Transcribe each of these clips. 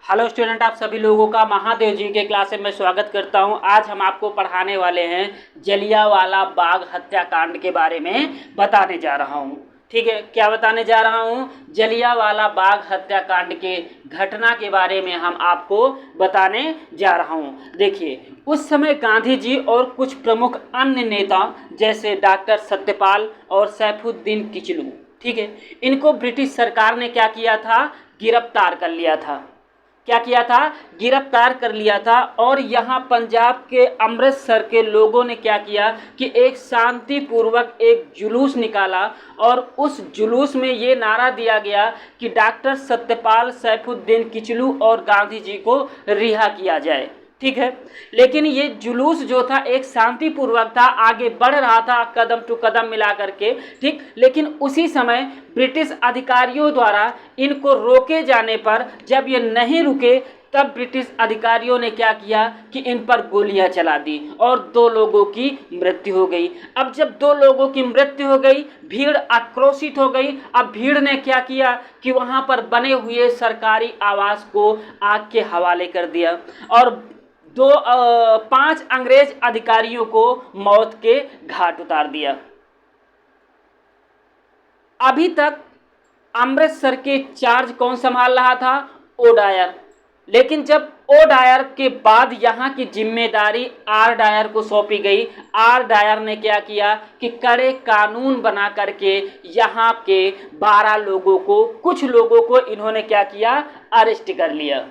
Hello student, आप सभी लोगों का महादेव जी के क्लास में स्वागत करता हूं। आज हम आपको पढ़ाने वाले हैं जलियांवाला बाग हत्याकांड के बारे में बताने जा रहा हूं। ठीक है, क्या बताने जा रहा हूं? जलियांवाला बाग हत्याकांड के घटना के बारे में हम आपको बताने जा रहा हूं। देखिए, उस समय गांधी जी और कुछ प्रमुख अन्य नेता जैसे डॉक्टर सत्यपाल और सैफुद्दीन किचलू, ठीक है, इनको ब्रिटिश सरकार ने क्या किया था? गिरफ्तार कर लिया था। क्या किया था? गिरफ्तार कर लिया था। और यहाँ पंजाब के अमृतसर के लोगों ने क्या किया कि एक शांतिपूर्वक एक जुलूस निकाला और उस जुलूस में ये नारा दिया गया कि डॉक्टर सत्यपाल सैफुद्दीन किचलू और गांधी जी को रिहा किया जाए। ठीक है, लेकिन ये जुलूस जो था एक शांतिपूर्वक था, आगे बढ़ रहा था कदम टू कदम मिला करके। ठीक, लेकिन उसी समय ब्रिटिश अधिकारियों द्वारा इनको रोके जाने पर जब ये नहीं रुके तब ब्रिटिश अधिकारियों ने क्या किया कि इन पर गोलियां चला दी और 2 लोगों की मृत्यु हो गई। अब जब 2 लोगों की मृत्यु हो गई, भीड़ आक्रोशित हो गई। अब भीड़ ने क्या किया कि वहां पर बने हुए सरकारी आवास को आग के हवाले कर दिया और 5 अंग्रेज अधिकारियों को मौत के घाट उतार दिया। अभी तक अमृतसर के चार्ज कौन संभाल रहा था? ओडायर। लेकिन जब ओडायर के बाद यहाँ की जिम्मेदारी आर डायर को सौंपी गई, आर डायर ने क्या किया कि कड़े कानून बना करके यहाँ के 12 लोगों को, कुछ लोगों को इन्होंने क्या किया? अरेस्ट कर लिया।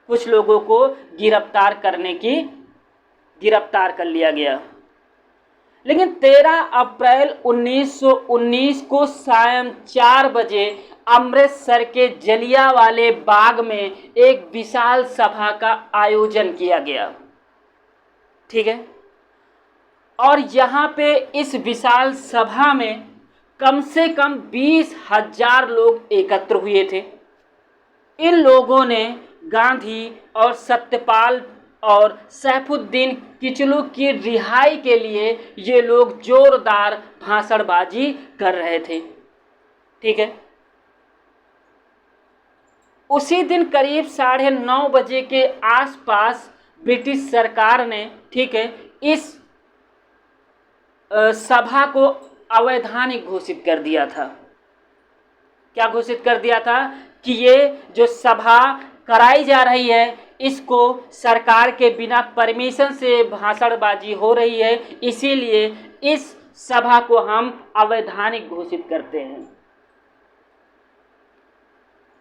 कुछ लोगों को गिरफ्तार कर लिया गया। लेकिन 13 अप्रैल 1919 को सायं 4 बजे अमृतसर के जलियांवाले बाग में एक विशाल सभा का आयोजन किया गया। ठीक है, और यहाँ पे इस विशाल सभा में कम से कम 20,000 लोग एकत्र हुए थे। इन लोगों ने गांधी और सत्यपाल और सैफुद्दीन किचलू की रिहाई के लिए ये लोग जोरदार भाषणबाजी कर रहे थे। ठीक है, उसी दिन करीब 9:30 बजे के आसपास ब्रिटिश सरकार ने, ठीक है, इस सभा को अवैधानिक घोषित कर दिया था। क्या घोषित कर दिया था? कि ये जो सभा कराई जा रही है इसको सरकार के बिना परमिशन से भाषणबाजी हो रही है, इसीलिए इस सभा को हम अवैधानिक घोषित करते हैं।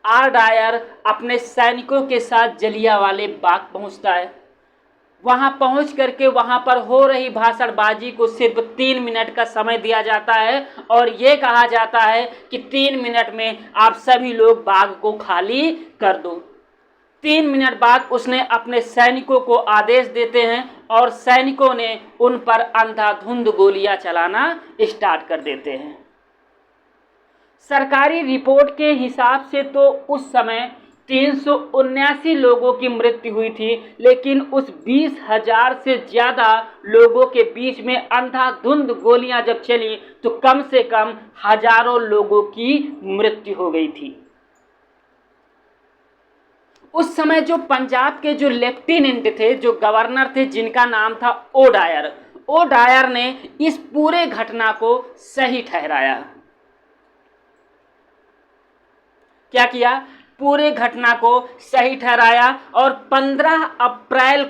आर डायर अपने सैनिकों के साथ जलियांवाले बाग पहुंचता है। वहां पहुंच करके वहां पर हो रही भाषणबाजी को सिर्फ 3 मिनट का समय दिया जाता है और ये कहा जाता है कि 3 मिनट में आप सभी लोग बाग को खाली कर दो। 3 मिनट बाद उसने अपने सैनिकों को आदेश देते हैं और सैनिकों ने उन पर अंधाधुंध गोलियां चलाना स्टार्ट कर देते हैं। सरकारी रिपोर्ट के हिसाब से तो उस समय 379 लोगों की मृत्यु हुई थी, लेकिन उस 20,000 से ज़्यादा लोगों के बीच में अंधाधुंध गोलियां जब चली तो कम से कम हजारों लोगों की मृत्यु हो गई थी। उस समय जो पंजाब के जो लेफ्टिनेंट थे, जो गवर्नर थे, जिनका नाम था ओडायर ने इस पूरे घटना को सही ठहराया। क्या किया? पूरे घटना को सही ठहराया और 15 अप्रैल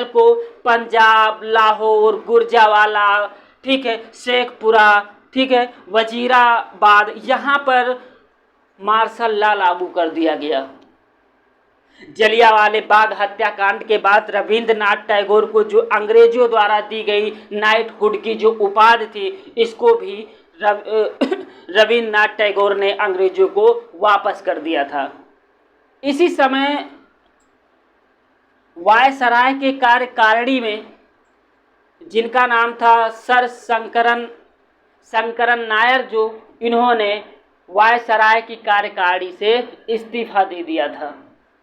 को पंजाब, लाहौर, गुजरांवाला, ठीक है, शेखपुरा, ठीक है, वजीराबाद, यहाँ पर मार्शल लॉ लागू कर दिया गया। जलियांवाले बाग हत्याकांड के बाद रविंद्रनाथ टैगोर को जो अंग्रेजों द्वारा दी गई नाइटहुड की जो उपाधि थी, इसको भी रविंद्रनाथ टैगोर ने अंग्रेजों को वापस कर दिया था। इसी समय वायसराय के कार्यकारिणी में, जिनका नाम था सर शंकरन नायर, जो इन्होंने वायसराय की कार्यकारिणी से इस्तीफा दे दिया था।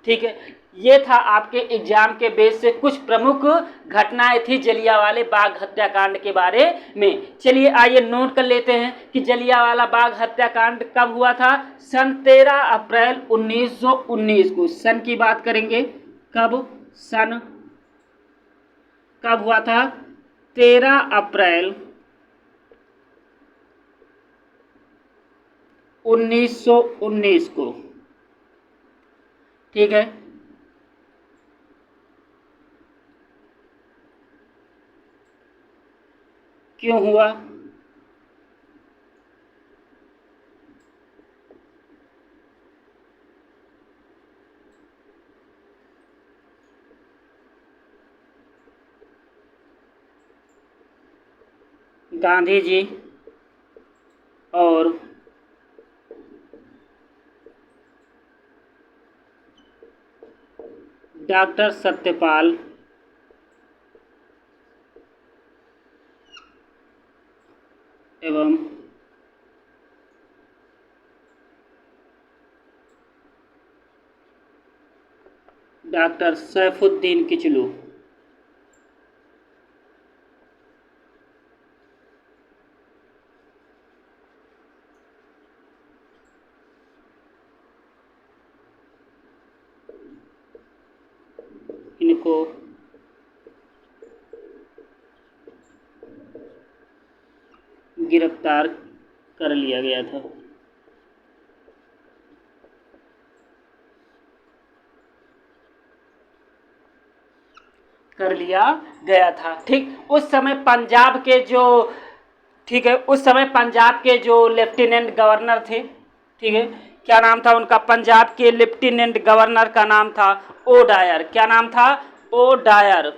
ठीक है, ये था आपके एग्जाम के बेस से कुछ प्रमुख घटनाएं थी जलियांवाला बाग हत्याकांड के बारे में। चलिए आइए नोट कर लेते हैं कि जलियांवाला बाग हत्याकांड कब हुआ था। सन 13 अप्रैल 1919 को, सन की बात करेंगे, कब, सन कब हुआ था, 13 अप्रैल 1919 को, ठीक है। क्यों हुआ? गांधी जी और डॉक्टर सत्यपाल एवं डॉक्टर सैफुद्दीन किचलू इनको गिरफ्तार कर लिया गया था। कर लिया गया था, ठीक। उस समय पंजाब के जो, ठीक है, उस समय पंजाब के जो लेफ्टिनेंट गवर्नर थे, ठीक है, क्या नाम था उनका? पंजाब के लेफ्टिनेंट गवर्नर का नाम था ओ डायर। क्या नाम था? ओ डायर,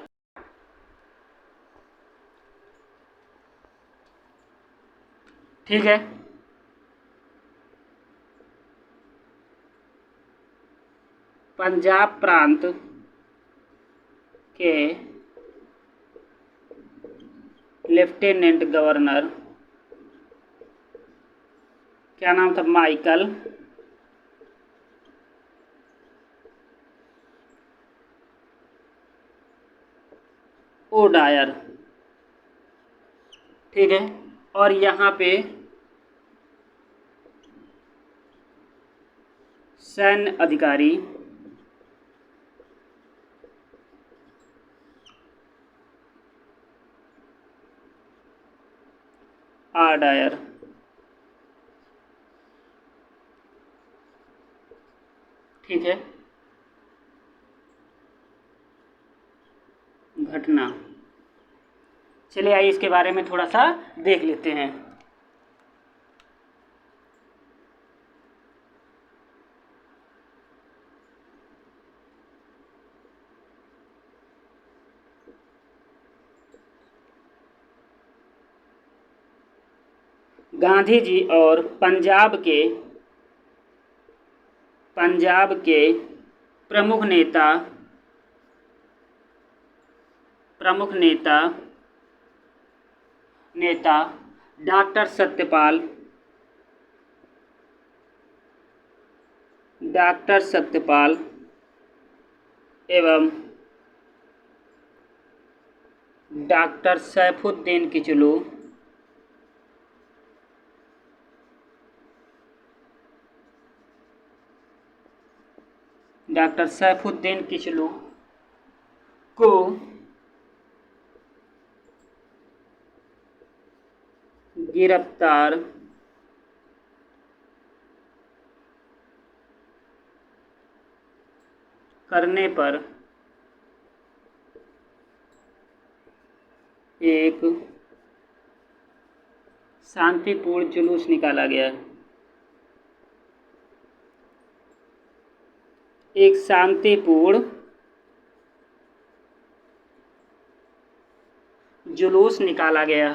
ठीक है। पंजाब प्रांत के लेफ्टिनेंट गवर्नर, क्या नाम था? माइकल ओ डायर, ठीक है। और यहाँ पे सैन्य अधिकारी आर डायर, ठीक है। घटना, चलिए आइए इसके बारे में थोड़ा सा देख लेते हैं। गांधी जी और पंजाब के प्रमुख नेता डॉक्टर सत्यपाल एवं डॉक्टर सैफुद्दीन किचलू को गिरफ्तार करने पर एक शांतिपूर्ण जुलूस निकाला गया। एक शांतिपूर्ण जुलूस निकाला गया।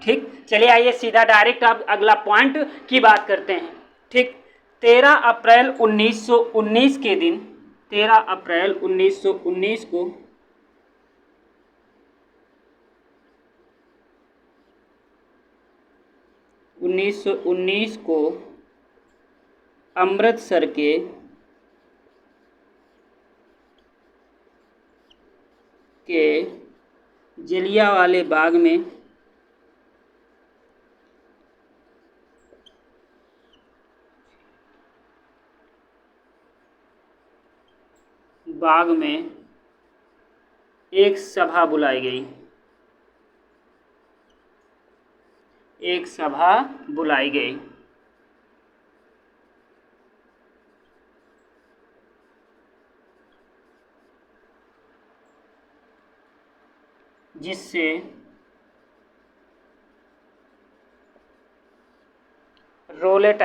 ठीक। चलिए आइए सीधा डायरेक्ट अब अगला पॉइंट की बात करते हैं, ठीक। 13 अप्रैल 1919 के दिन, 13 अप्रैल 1919 को 1919 को अमृतसर के जलियांवाले बाग में एक सभा बुलाई गई। एक सभा बुलाई गई जिससे रोलेट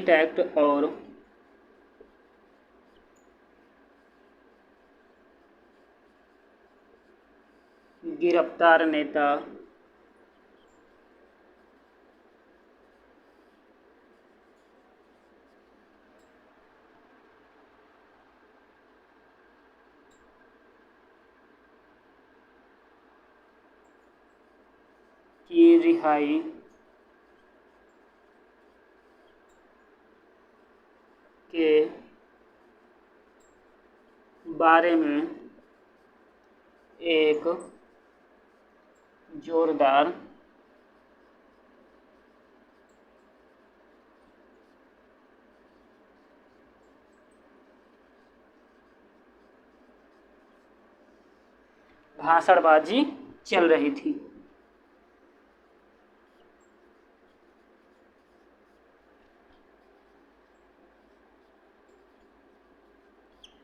एक्ट और गिरफ्तार नेता की रिहाई के बारे में एक जोरदार भाषणबाजी चल रही थी।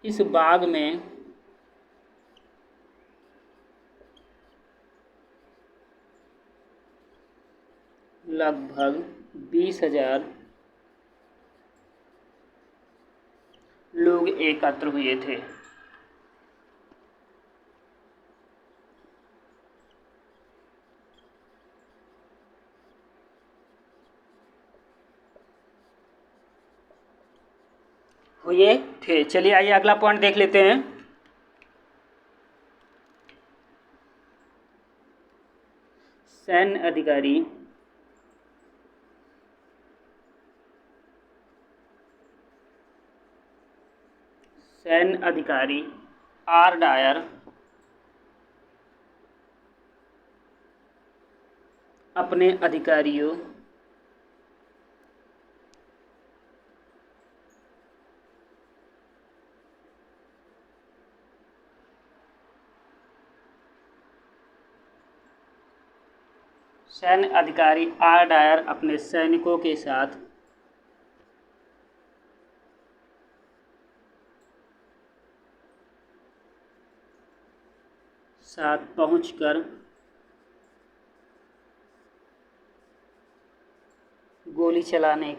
इस बाग में लगभग 20,000 लोग एकत्र हुए थे। चलिए आइए अगला पॉइंट देख लेते हैं। सैन्य अधिकारी आर डायर अपने अधिकारियों अपने सैनिकों के साथ पहुंचकर गोली चलाने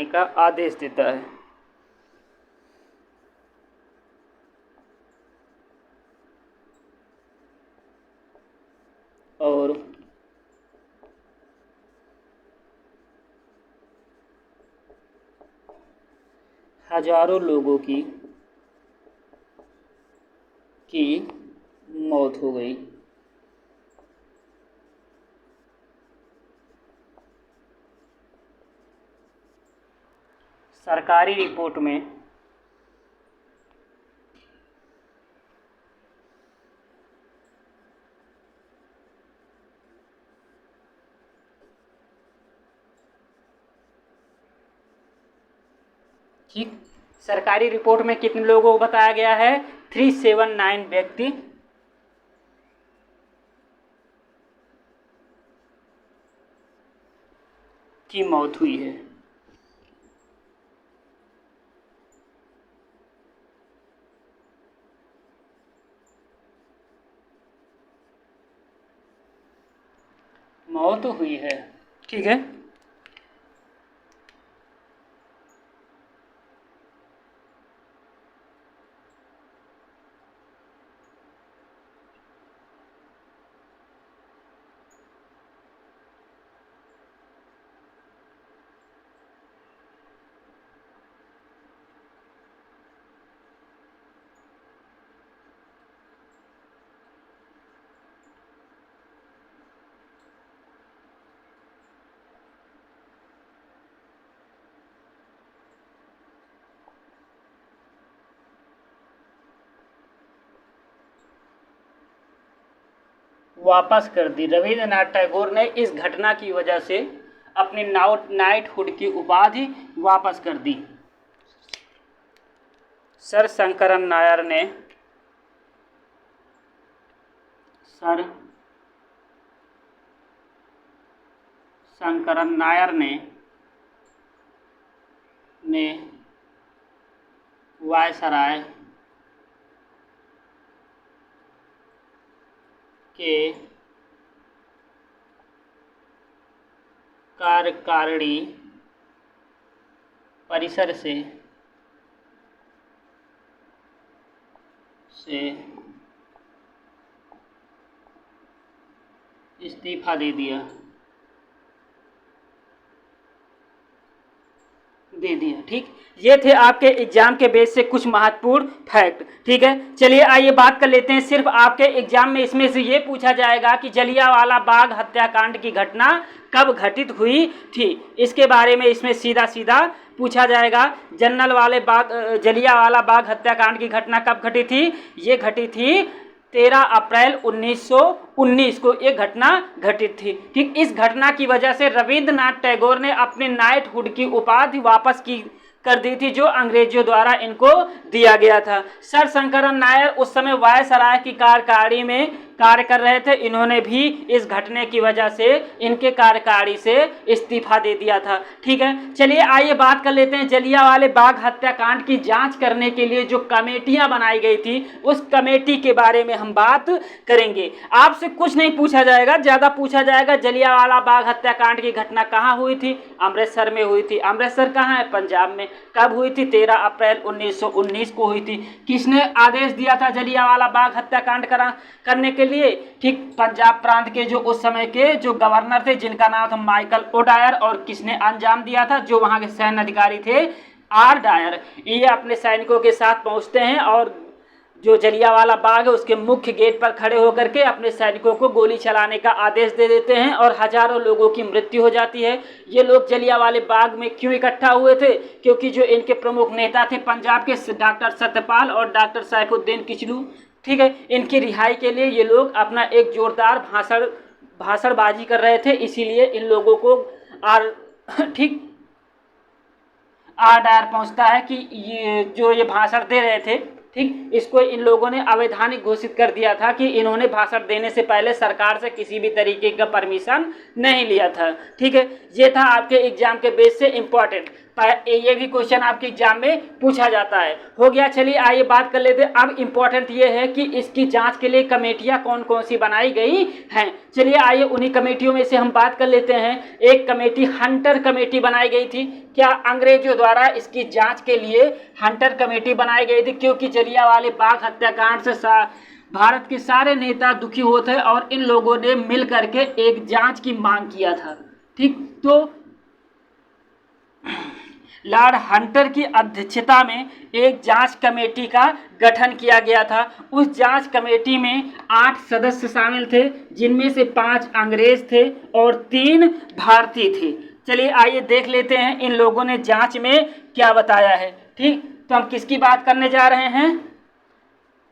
का आदेश देता है। और हजारों लोगों की मौत हो गई। सरकारी रिपोर्ट में कितने लोगों को बताया गया है? 379 व्यक्ति की मौत हुई है। ठीक है। वापस कर दी। रविंद्रनाथ टैगोर ने इस घटना की वजह से अपनी नाइटहुड की उपाधि वापस कर दी। सर शंकरन नायर ने वायसराय के कार्यकारिणी परिसर से इस्तीफा दे दिया। ठीक, ये थे आपके एग्जाम के बेस से कुछ महत्वपूर्ण फैक्ट। ठीक है, चलिए आइए बात कर लेते हैं। सिर्फ आपके एग्जाम में इसमें से ये पूछा जाएगा कि जलियांवाला बाग हत्याकांड की घटना कब घटित हुई थी, इसके बारे में इसमें सीधा सीधा पूछा जाएगा। जलियांवाला बाग हत्याकांड की घटना कब घटी थी? ये घटी थी 13 अप्रैल 1919 को ये घटना घटित थी। ठीक, इस घटना की वजह से रविंद्रनाथ टैगोर ने अपने नाइटहुड की उपाधि वापस कर दी थी, जो अंग्रेजों द्वारा इनको दिया गया था। सर शंकरन नायर उस समय वायसराय की कार्यकारिणी में कार्य कर रहे थे। इन्होंने भी इस घटने की वजह से इनके कार्यकारिणी से इस्तीफा दे दिया था। ठीक है, चलिए आइए बात कर लेते हैं जलियांवाले बाग हत्याकांड की जांच करने के लिए जो कमेटियां बनाई गई थी, उस कमेटी के बारे में हम बात करेंगे। आपसे कुछ नहीं पूछा जाएगा, ज़्यादा पूछा जाएगा जलियांवाला बाग हत्याकांड की घटना कहाँ हुई थी? अमृतसर में हुई थी। अमृतसर कहाँ है? पंजाब में। कब हुई थी? 13 अप्रैल 1919 को हुई थी। किसने आदेश दिया था जलियांवाला बाग हत्याकांड करने के लिए? ठीक, पंजाब प्रांत के जो उस समय के जो गवर्नर थे, जिनका नाम था माइकल ओडायर। और किसने अंजाम दिया था? जो वहां के सैन्य अधिकारी थे, आर डायर। ये अपने सैनिकों के साथ पहुंचते हैं और जो जलियांवाला बाग है उसके मुख्य गेट पर खड़े होकर के अपने सैनिकों को गोली चलाने का आदेश दे देते हैं और हजारों लोगों की मृत्यु हो जाती है। ये लोग जलियांवाले बाग में क्यों इकट्ठा हुए थे? क्योंकि जो इनके प्रमुख नेता थे पंजाब के, डॉक्टर सत्यपाल और डॉक्टर सैफुद्दीन किचलू, ठीक है, इनकी रिहाई के लिए ये लोग अपना एक जोरदार भाषणबाजी कर रहे थे। इसीलिए इन लोगों को आर डायर पहुंचता है कि ये भाषण दे रहे थे, ठीक, इसको इन लोगों ने अवैधानिक घोषित कर दिया था कि इन्होंने भाषण देने से पहले सरकार से किसी भी तरीके का परमिशन नहीं लिया था। ठीक है, ये था आपके एग्जाम के बेस से इम्पोर्टेंट। ये भी क्वेश्चन आपके एग्जाम में पूछा जाता है। हो गया, चलिए आइए बात कर लेते हैं। अब इम्पोर्टेंट ये है कि इसकी जांच के लिए कमेटियां कौन कौन सी बनाई गई हैं। चलिए आइए उन्हीं कमेटियों में से हम बात कर लेते हैं। एक कमेटी हंटर कमेटी बनाई गई थी। क्या अंग्रेजों द्वारा इसकी जांच के लिए हंटर कमेटी बनाई गई थी? क्योंकि जलियांवाले बाग हत्याकांड से भारत के सारे नेता दुखी होते और इन लोगों ने मिल करके एक जांच की मांग किया था। ठीक, तो लॉर्ड हंटर की अध्यक्षता में एक जांच कमेटी का गठन किया गया था। उस जांच कमेटी में 8 सदस्य शामिल थे, जिनमें से 5 अंग्रेज थे और 3 भारतीय थे। चलिए आइए देख लेते हैं इन लोगों ने जांच में क्या बताया है। ठीक, तो हम किसकी बात करने जा रहे हैं?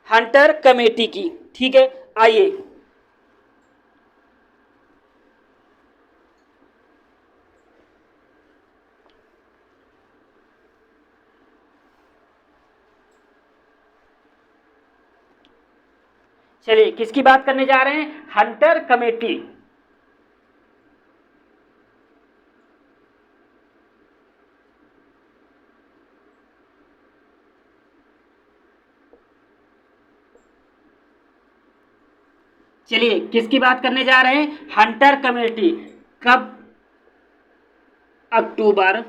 हंटर कमेटी की। ठीक है, आइए चलिए किसकी बात करने जा रहे हैं? Hunter committee. चलिए किसकी बात करने जा रहे हैं? Hunter committee. कब? अक्टूबर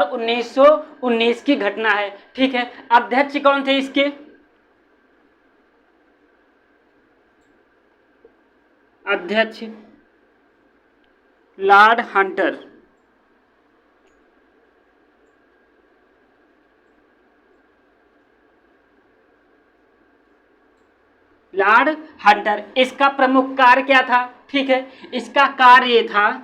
1919 की घटना है। ठीक है, अध्यक्ष कौन थे इसके? अध्यक्ष लॉर्ड हंटर। लॉर्ड हंटर, इसका प्रमुख कार्य क्या था? ठीक है, इसका कार्य था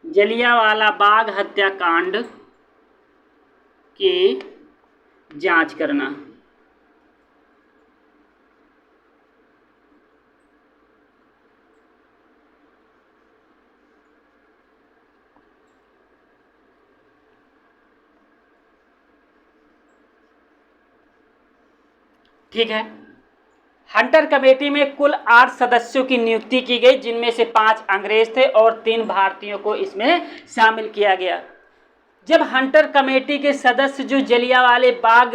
जलियांवाला बाग हत्याकांड की जांच करना। ठीक है। हंटर कमेटी में कुल 8 सदस्यों की नियुक्ति की गई, जिनमें से 5 अंग्रेज थे और 3 भारतीयों को इसमें शामिल किया गया। जब हंटर कमेटी के सदस्य जो जलियांवाले बाग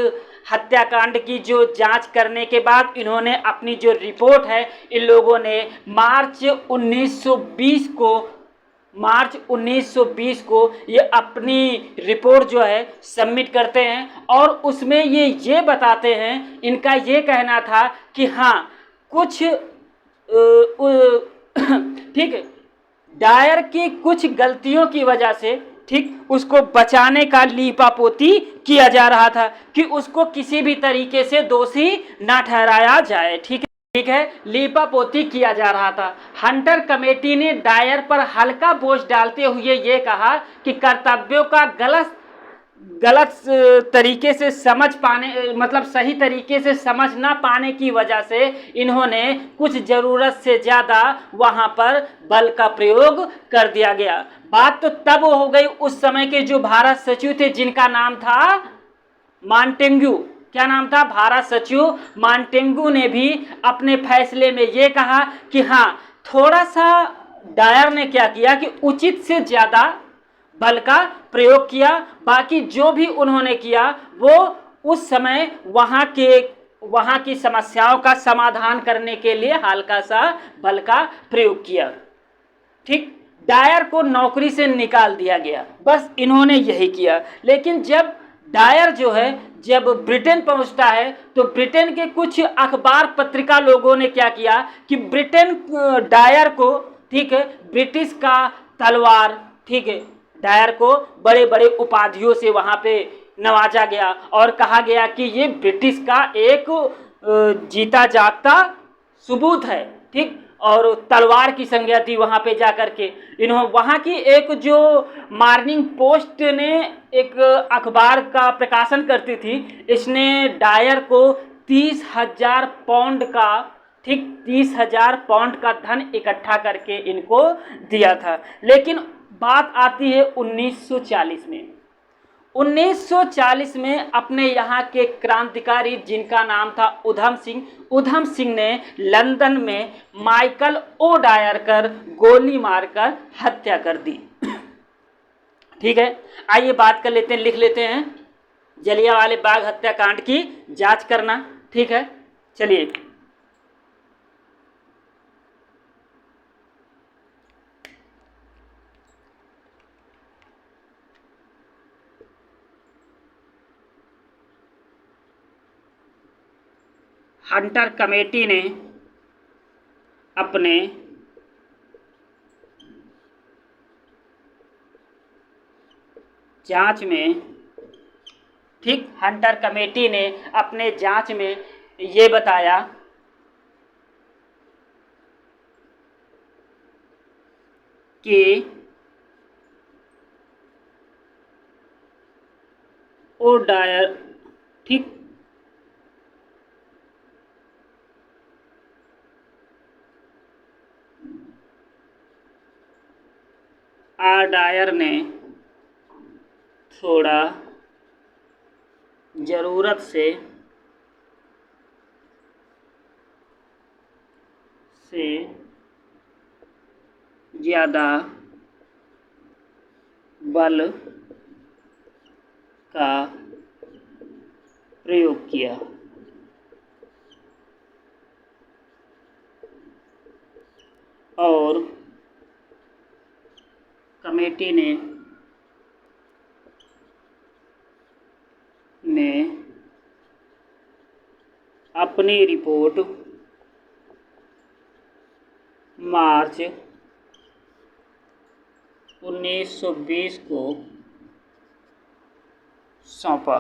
हत्याकांड की जो जांच करने के बाद इन्होंने अपनी जो रिपोर्ट है, इन लोगों ने मार्च 1920 को ये अपनी रिपोर्ट जो है सबमिट करते हैं और उसमें ये बताते हैं, इनका ये कहना था कि हाँ कुछ ठीक है, डायर की कुछ गलतियों की वजह से ठीक उसको बचाने का लीपापोती किया जा रहा था कि उसको किसी भी तरीके से दोषी ना ठहराया जाए। ठीक है, लीपापोती किया जा रहा था। हंटर कमेटी ने डायर पर हल्का बोझ डालते हुए ये कहा कि कर्तव्यों का गलत तरीके से समझ पाने, मतलब सही तरीके से समझ ना पाने की वजह से इन्होंने कुछ ज़रूरत से ज़्यादा वहाँ पर बल का प्रयोग कर दिया गया। बात तो तब हो गई, उस समय के जो भारत सचिव थे जिनका नाम था मॉन्टेग्यू। क्या नाम था? भारत सचिव मॉन्टेग्यू ने भी अपने फैसले में ये कहा कि हाँ थोड़ा सा डायर ने क्या किया कि उचित से ज़्यादा बल का प्रयोग किया। बाकी जो भी उन्होंने किया वो उस समय वहाँ की समस्याओं का समाधान करने के लिए हल्का सा बल का प्रयोग किया। ठीक, डायर को नौकरी से निकाल दिया गया, बस इन्होंने यही किया। लेकिन जब डायर जो है जब ब्रिटेन पहुंचता है तो ब्रिटेन के कुछ अखबार पत्रिका लोगों ने क्या किया कि ब्रिटेन डायर को ठीक है ब्रिटिश का तलवार, ठीक है डायर को बड़े बड़े उपाधियों से वहाँ पे नवाजा गया और कहा गया कि ये ब्रिटिश का एक जीता जागता सबूत है। ठीक, और तलवार की संज्ञा थी वहाँ पे जाकर के। वहाँ की एक जो मॉर्निंग पोस्ट ने एक अखबार का प्रकाशन करती थी, इसने डायर को 30,000 पाउंड का, ठीक 30,000 पाउंड का धन इकट्ठा करके इनको दिया था। लेकिन बात आती है 1940 में। 1940 में अपने यहाँ के क्रांतिकारी जिनका नाम था उधम सिंह ने लंदन में माइकल ओ डायर कर गोली मारकर हत्या कर दी। ठीक है, आइए बात कर लेते हैं, लिख लेते हैं जलियांवाले बाग हत्याकांड की जांच करना। ठीक है, चलिए हंटर कमेटी ने अपने जांच में, ठीक हंटर कमेटी ने अपने जांच में ये बताया कि ओ डायर, ठीक आर डायर ने थोड़ा ज़रूरत से ज़्यादा बल का प्रयोग किया और कमेटी ने अपनी रिपोर्ट मार्च 1920 को सौंपा।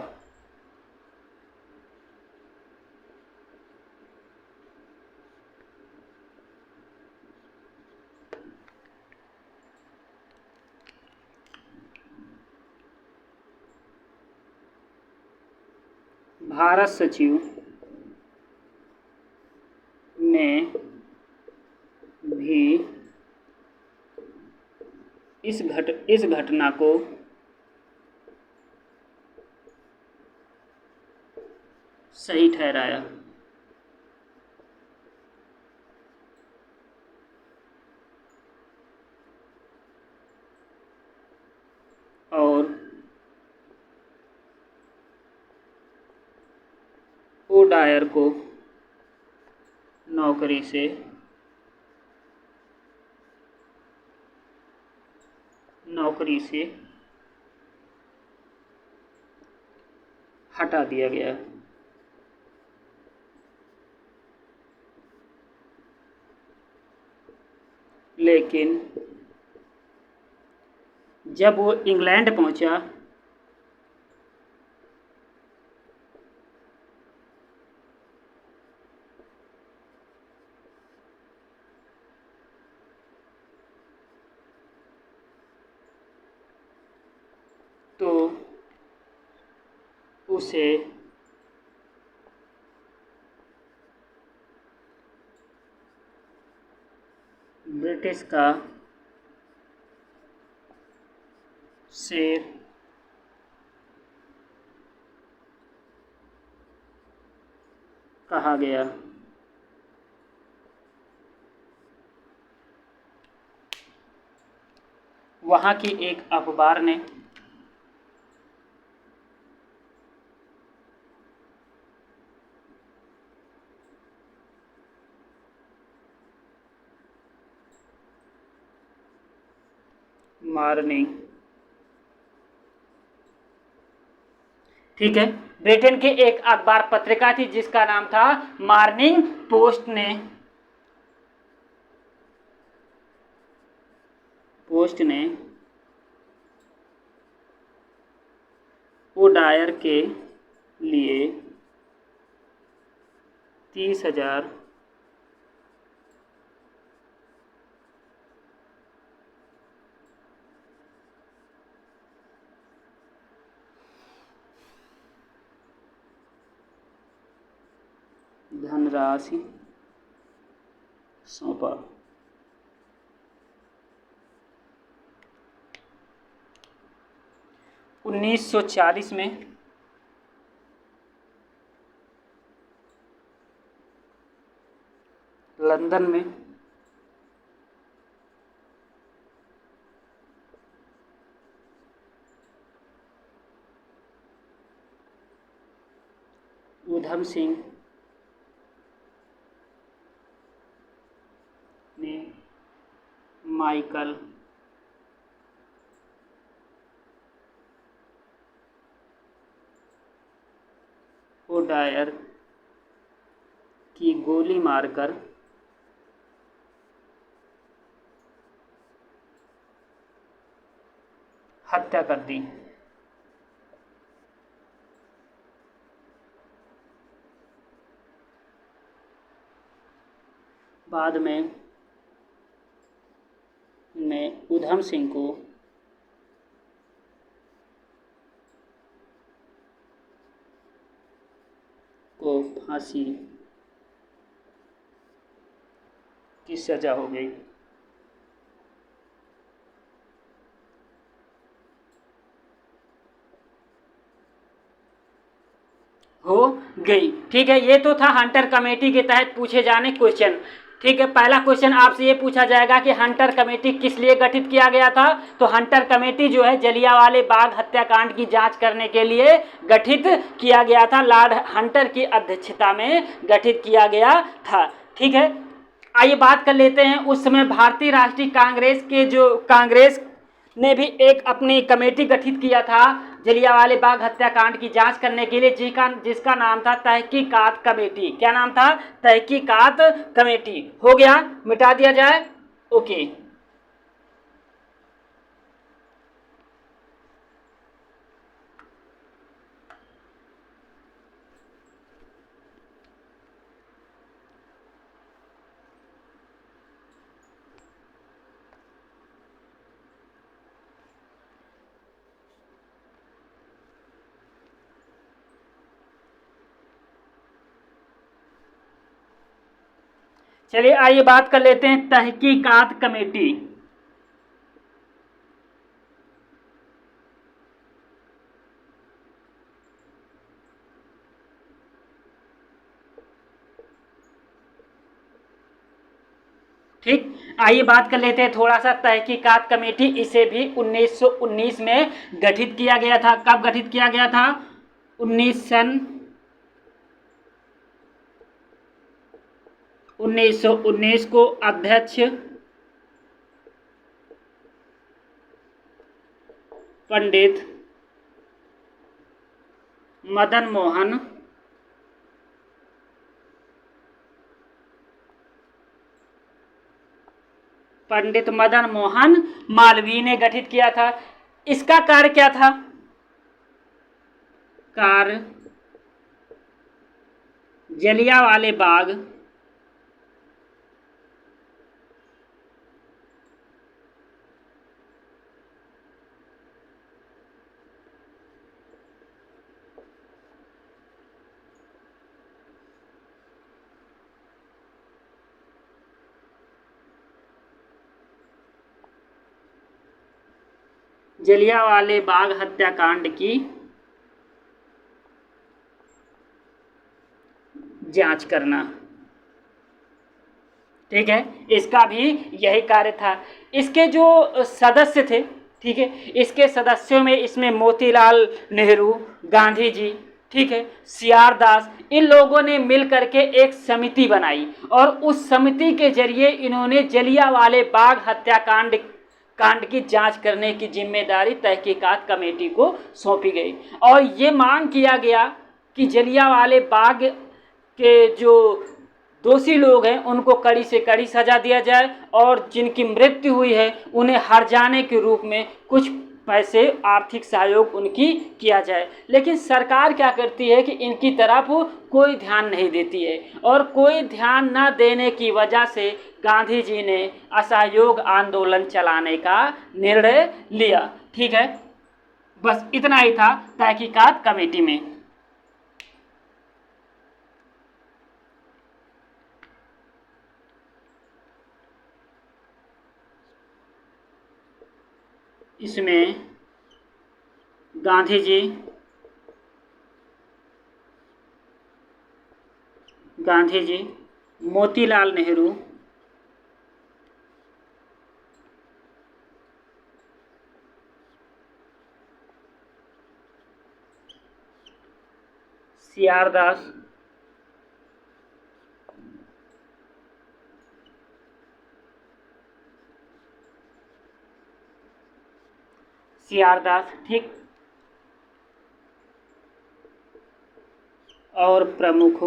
भारत सचिव ने भी इस घटना को सही ठहराया। और ओडायर को नौकरी से हटा दिया गया। लेकिन जब वो इंग्लैंड पहुंचा तो उसे ब्रिटिश का शेर कहा गया। वहाँ की एक अखबार ने मॉर्निंग, ठीक है, ब्रिटेन की एक अखबार पत्रिका थी जिसका नाम था मॉर्निंग पोस्ट ने ओडायर के लिए 30,000 धनराशि सौंपा। 1940 में लंदन में ऊधम सिंह ने माइकल ओडायर की गोली मारकर हत्या कर दी। बाद में ऊधम सिंह को फांसी की सजा हो गई। ठीक है, ये तो था हंटर कमेटी के तहत पूछे जाने क्वेश्चन। ठीक है, पहला क्वेश्चन आपसे ये पूछा जाएगा कि हंटर कमेटी किस लिए गठित किया गया था। तो हंटर कमेटी जो है जलियांवाले बाग हत्याकांड की जांच करने के लिए गठित किया गया था। लॉर्ड हंटर की अध्यक्षता में गठित किया गया था। ठीक है, आइए बात कर लेते हैं उस समय भारतीय राष्ट्रीय कांग्रेस ने भी एक अपनी कमेटी गठित किया था जलियांवाले बाग हत्याकांड की जांच करने के लिए, जिसका नाम था तहकीकात कमेटी। क्या नाम था? तहकीकात कमेटी। हो गया, मिटा दिया जाए। ओके, चलिए आइए बात कर लेते हैं तहकीकात कमेटी। ठीक, आइए बात कर लेते हैं थोड़ा सा तहकीकात कमेटी। इसे भी 1919 में गठित किया गया था। कब गठित किया गया था? 1919 को। अध्यक्ष पंडित मदन मोहन मालवीय ने गठित किया था। इसका कार्य क्या था? कार्य जलियांवाले बाग जलियांवाले बाग हत्याकांड की जांच करना। ठीक है, इसका भी यही कार्य था। इसके जो सदस्य थे, ठीक है, इसके सदस्यों में इसमें मोतीलाल नेहरू, गांधी जी, ठीक है, सीआर दास, इन लोगों ने मिल करके एक समिति बनाई और उस समिति के जरिए इन्होंने जलियांवाले बाग हत्याकांड की जांच करने की जिम्मेदारी तहकीकात कमेटी को सौंपी गई और ये मांग किया गया कि जलियांवाले बाग के जो दोषी लोग हैं उनको कड़ी से कड़ी सजा दिया जाए और जिनकी मृत्यु हुई है उन्हें हर्जाने के रूप में कुछ पैसे आर्थिक सहयोग उनकी किया जाए। लेकिन सरकार क्या करती है कि इनकी तरफ कोई ध्यान नहीं देती है और कोई ध्यान न देने की वजह से गांधी जी ने असहयोग आंदोलन चलाने का निर्णय लिया। ठीक है, बस इतना ही था तहकीकात कमेटी में। इसमें गांधी जी, मोतीलाल नेहरू, सीआर दास, ठीक, और प्रमुख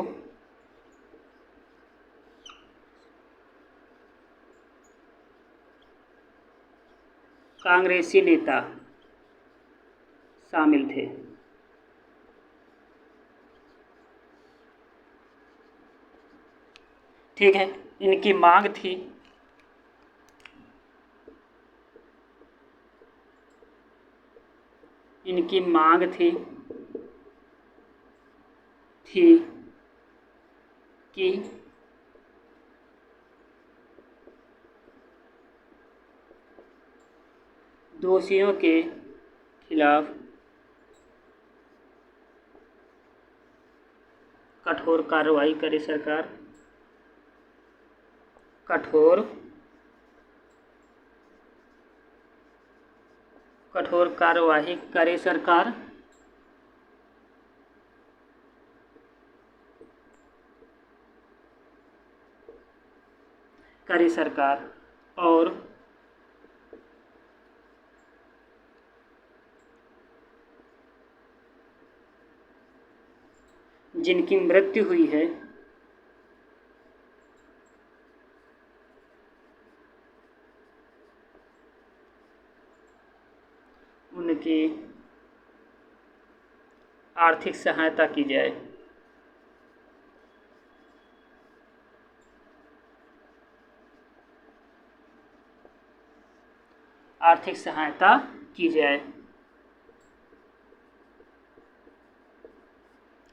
कांग्रेसी नेता शामिल थे। ठीक है, इनकी मांग थी कि दोषियों के खिलाफ कठोर कार्रवाई करे सरकार, कठोर कार्रवाई करे सरकार, और जिनकी मृत्यु हुई है उनकी आर्थिक सहायता की जाए।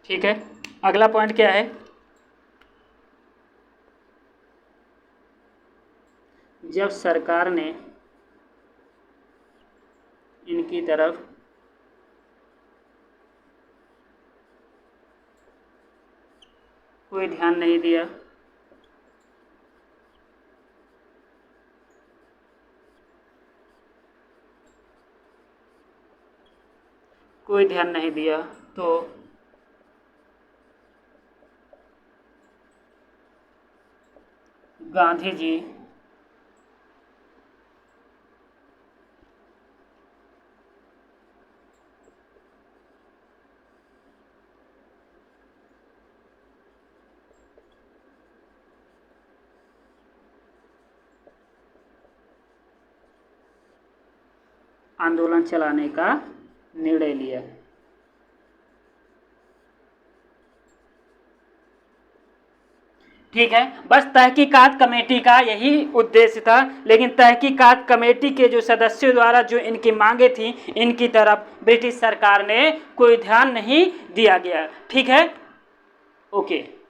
ठीक है, अगला पॉइंट क्या है? जब सरकार ने इनकी तरफ कोई ध्यान नहीं दिया, कोई ध्यान नहीं दिया, तो गांधी जी आंदोलन चलाने का निर्णय लिया। ठीक है, बस तहकीकात कमेटी का यही उद्देश्य था, लेकिन तहकीकात कमेटी के जो सदस्यों द्वारा जो इनकी मांगे थी, इनकी तरफ ब्रिटिश सरकार ने कोई ध्यान नहीं दिया गया। ठीक है, ओके।